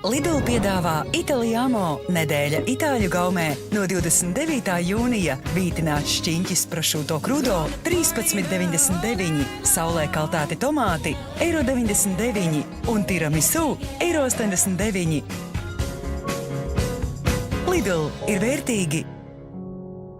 Lidl piedāvā Italiano nedēļa Itāļu gaumē no 29. jūnija vītināts šķiņķis prosciutto crudo 13,99, saulē kaltāti tomāti €99 un tiramisu €89. Lidl ir vērtīgi.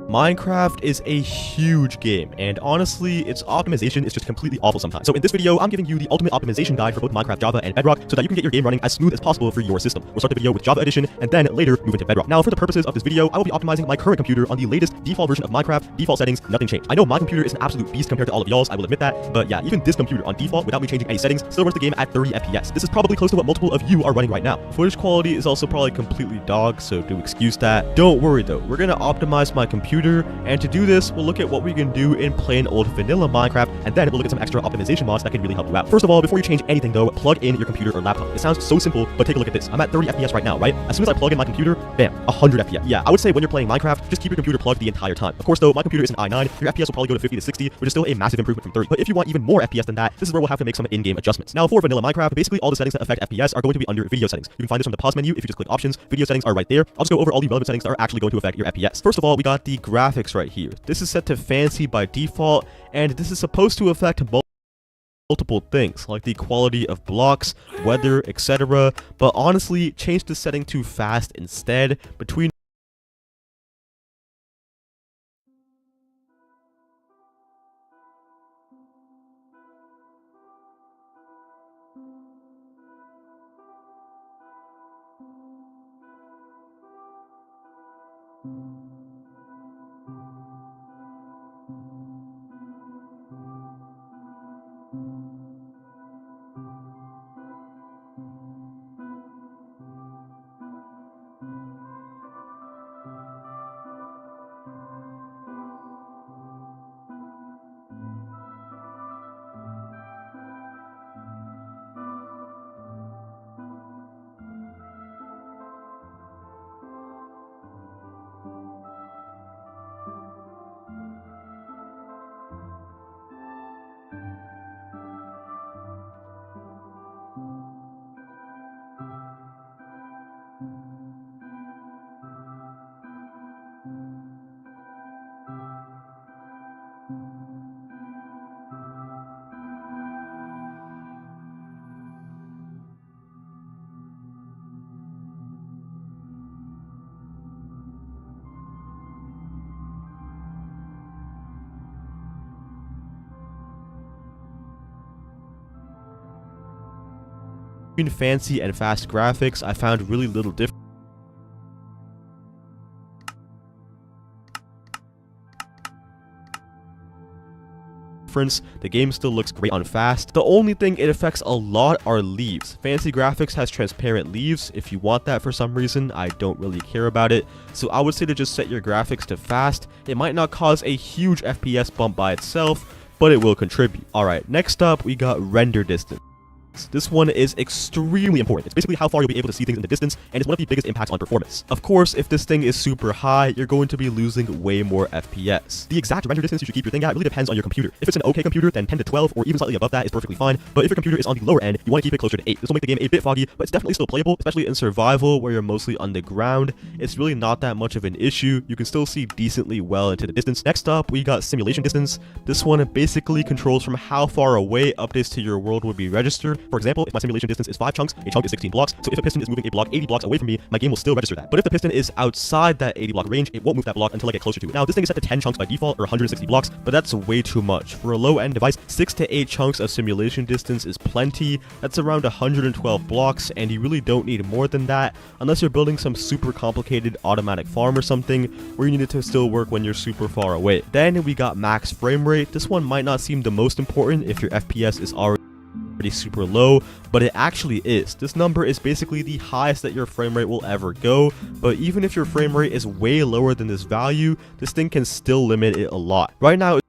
Minecraft is a huge game, and honestly, its optimization is just completely awful sometimes. So in this video, I'm giving you the ultimate optimization guide for both Minecraft Java and Bedrock so that you can get your game running as smooth as possible for your system. We'll start the video with Java Edition, and then later move into Bedrock. Now, for the purposes of this video, I will be optimizing my current computer on the latest default version of Minecraft, default settings, nothing changed. I know my computer is an absolute beast compared to all of y'all's, I will admit that, but yeah, even this computer on default, without me changing any settings, still runs the game at 30 FPS. This is probably close to what multiple of you are running right now. Footage quality is also probably completely dog, so do excuse that. Don't worry though, we're gonna optimize my computer, and to do this, we'll look at what we can do in plain old vanilla Minecraft, and then we'll look at some extra optimization mods that can really help you out. First of all, before you change anything though, plug in your computer or laptop. It sounds so simple, but take a look at this. I'm at 30 FPS right now, right? As soon as I plug in my computer, bam, 100 FPS. Yeah, I would say when you're playing Minecraft, just keep your computer plugged the entire time. Of course though, my computer is an i9, your FPS will probably go to 50 to 60, which is still a massive improvement from 30. But if you want even more FPS than that, this is where we'll have to make some in-game adjustments. Now for vanilla Minecraft, basically all the settings that affect FPS are going to be under video settings. You can find this from the pause menu if you just click options. Video settings are right there. I'll just go over all the relevant settings that are actually going to affect your FPS. First of all, we got the graphics right here. This is set to fancy by default, and this is supposed to affect multiple things like the quality of blocks, weather, etc. But honestly, change the setting to fast instead. Between Between fancy and fast graphics, I found really little difference. The game still looks great on fast. The only thing it affects a lot are leaves. Fancy graphics has transparent leaves. If you want that for some reason, I don't really care about it. So I would say to just set your graphics to fast. It might not cause a huge FPS bump by itself, but it will contribute. Alright, next up we got render distance. This one is extremely important. It's basically how far you'll be able to see things in the distance, and it's one of the biggest impacts on performance. Of course, if this thing is super high, you're going to be losing way more FPS. The exact render distance you should keep your thing at really depends on your computer. If it's an okay computer, then 10 to 12 or even slightly above that is perfectly fine, but if your computer is on the lower end, you want to keep it closer to 8. This will make the game a bit foggy, but it's definitely still playable, especially in survival where you're mostly on the ground. It's really not that much of an issue. You can still see decently well into the distance. Next up, we got simulation distance. This one basically controls from how far away updates to your world would be registered. For example, if my simulation distance is 5 chunks, a chunk is 16 blocks, so if a piston is moving a block 80 blocks away from me, my game will still register that. But if the piston is outside that 80 block range, it won't move that block until I get closer to it. Now, this thing is set to 10 chunks by default, or 160 blocks, but that's way too much. For a low-end device, 6 to 8 chunks of simulation distance is plenty. That's around 112 blocks, and you really don't need more than that, unless you're building some super complicated automatic farm or something, where you need it to still work when you're super far away. Then we got max frame rate. This one might not seem the most important if your FPS is already super low, but it actually is. This number is basically the highest that your frame rate will ever go, but even if your frame rate is way lower than this value, this thing can still limit it a lot. Right now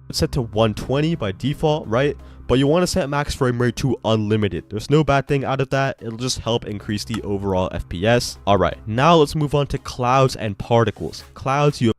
it's set to 120 by default, right? But you want to set max frame rate to unlimited. There's no bad thing out of that. It'll just help increase the overall FPS. Alright, now let's move on to clouds and particles. Clouds, you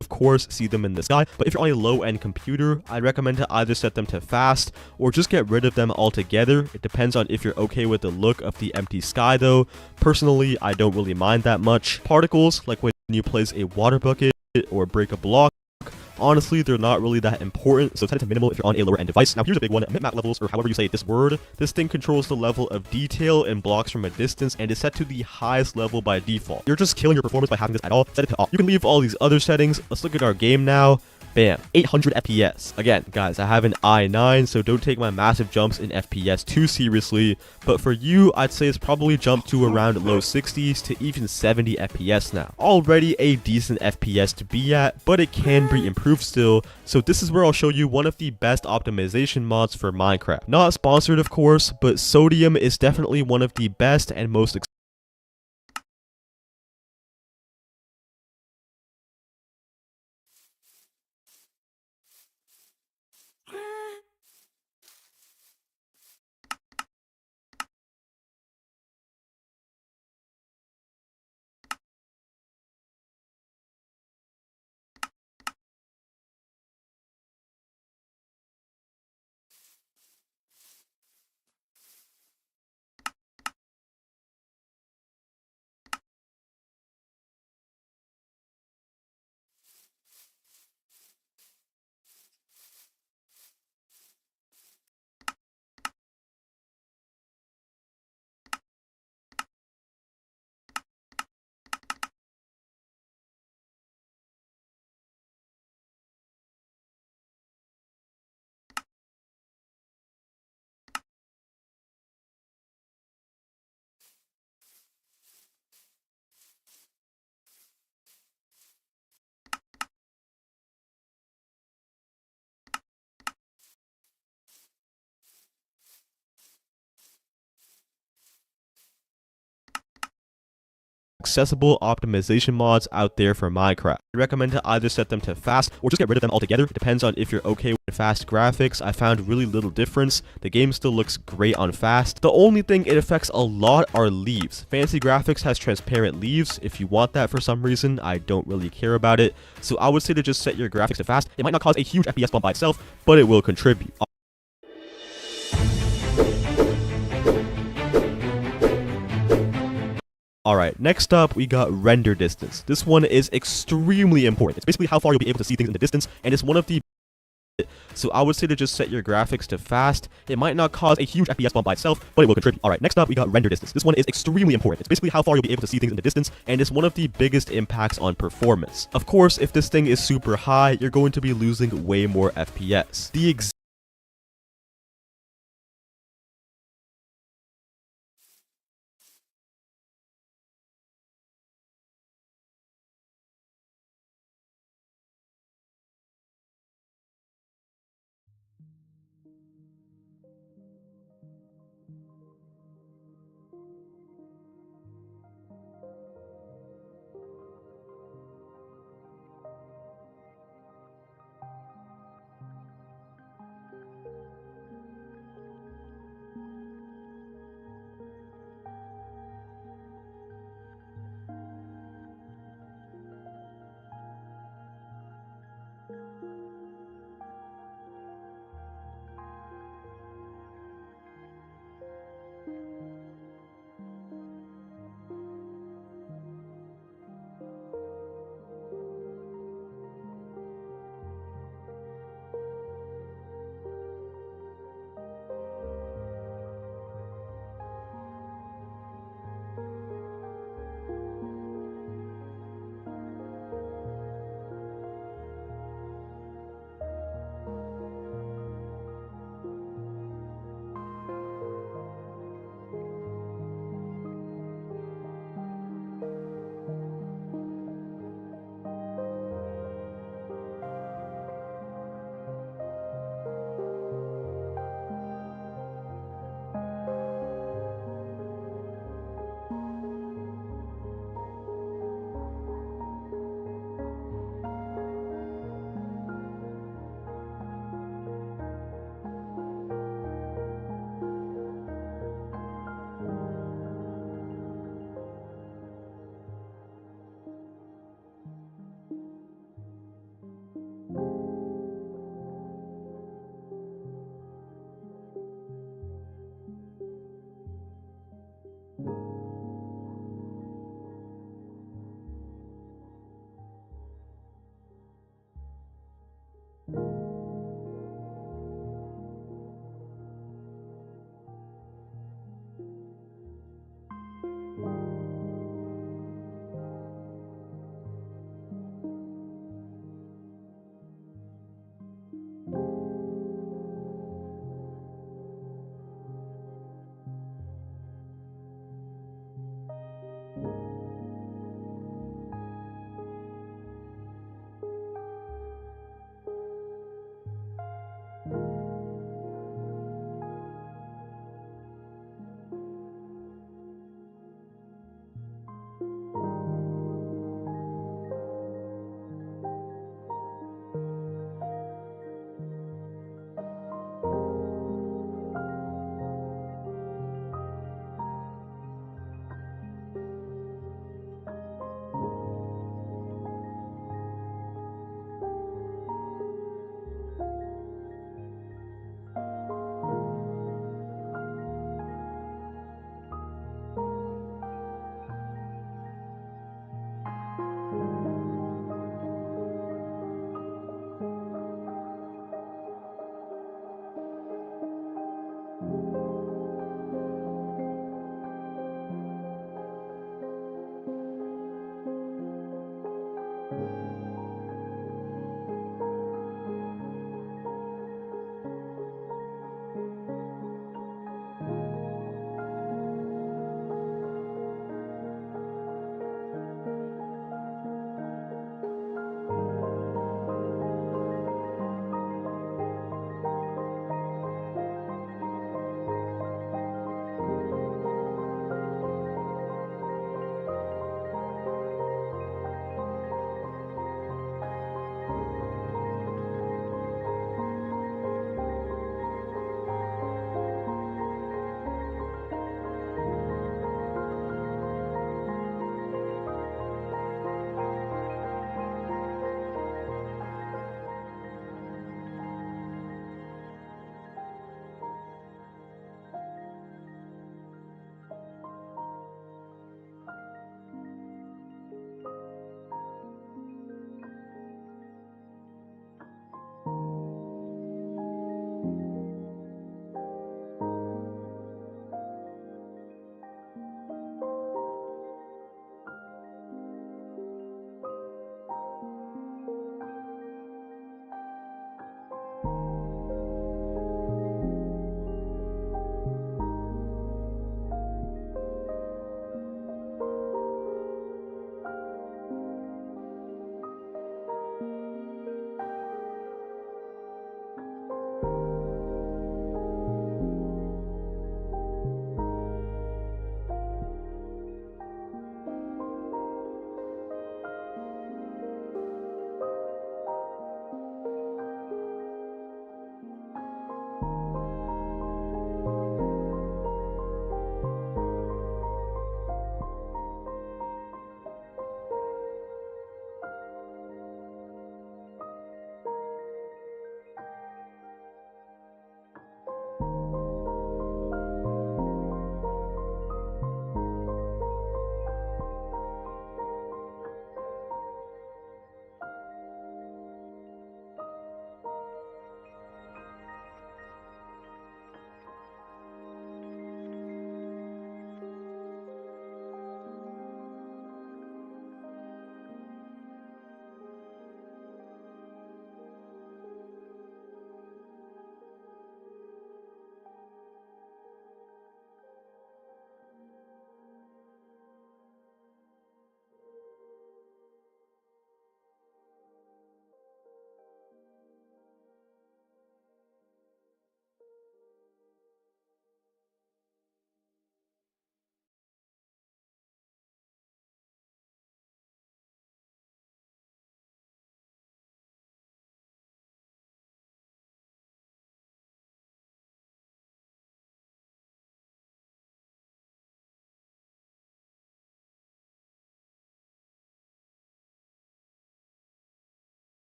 of course see them in the sky, but if you're on a low-end computer, I'd recommend to either set them to fast or just get rid of them altogether. It depends on if you're okay with the look of the empty sky though. Personally, I don't really mind that much. Particles, like when you place a water bucket or break a block, honestly, they're not really that important, so set it to minimal if you're on a lower end device. Now here's a big one, bitmap levels, or however you say this word. This thing controls the level of detail in blocks from a distance and is set to the highest level by default. You're just killing your performance by having this at all. Set it to off. You can leave all these other settings. Let's look at our game now. Bam, 800 FPS. Again, guys, I have an i9, so don't take my massive jumps in FPS too seriously, but for you, I'd say it's probably jumped to around low 60s to even 70 FPS now. Already a decent FPS to be at, but it can be improved still, so this is where I'll show you one of the best optimization mods for Minecraft. Not sponsored, of course, but Sodium is definitely one of the best and most accessible optimization mods out there for Minecraft. I recommend to either set them to fast or just get rid of them altogether. It depends on if you're okay with fast graphics. I found really little difference. The game still looks great on fast. The only thing it affects a lot are leaves. Fancy graphics has transparent leaves. If you want that for some reason, I don't really care about it. So I would say to just set your graphics to fast. It might not cause a huge FPS bump by itself, but it will contribute. Alright, next up we got render distance. This one is extremely important. It's basically how far you'll be able to see things in the distance, and it's one of the So I would say to just set your graphics to fast. It might not cause a huge FPS bump by itself, but it will contribute. Alright, next up we got render distance. This one is extremely important. It's basically how far you'll be able to see things in the distance, and it's one of the biggest impacts on performance. Of course, if this thing is super high, you're going to be losing way more FPS.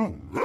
Huh?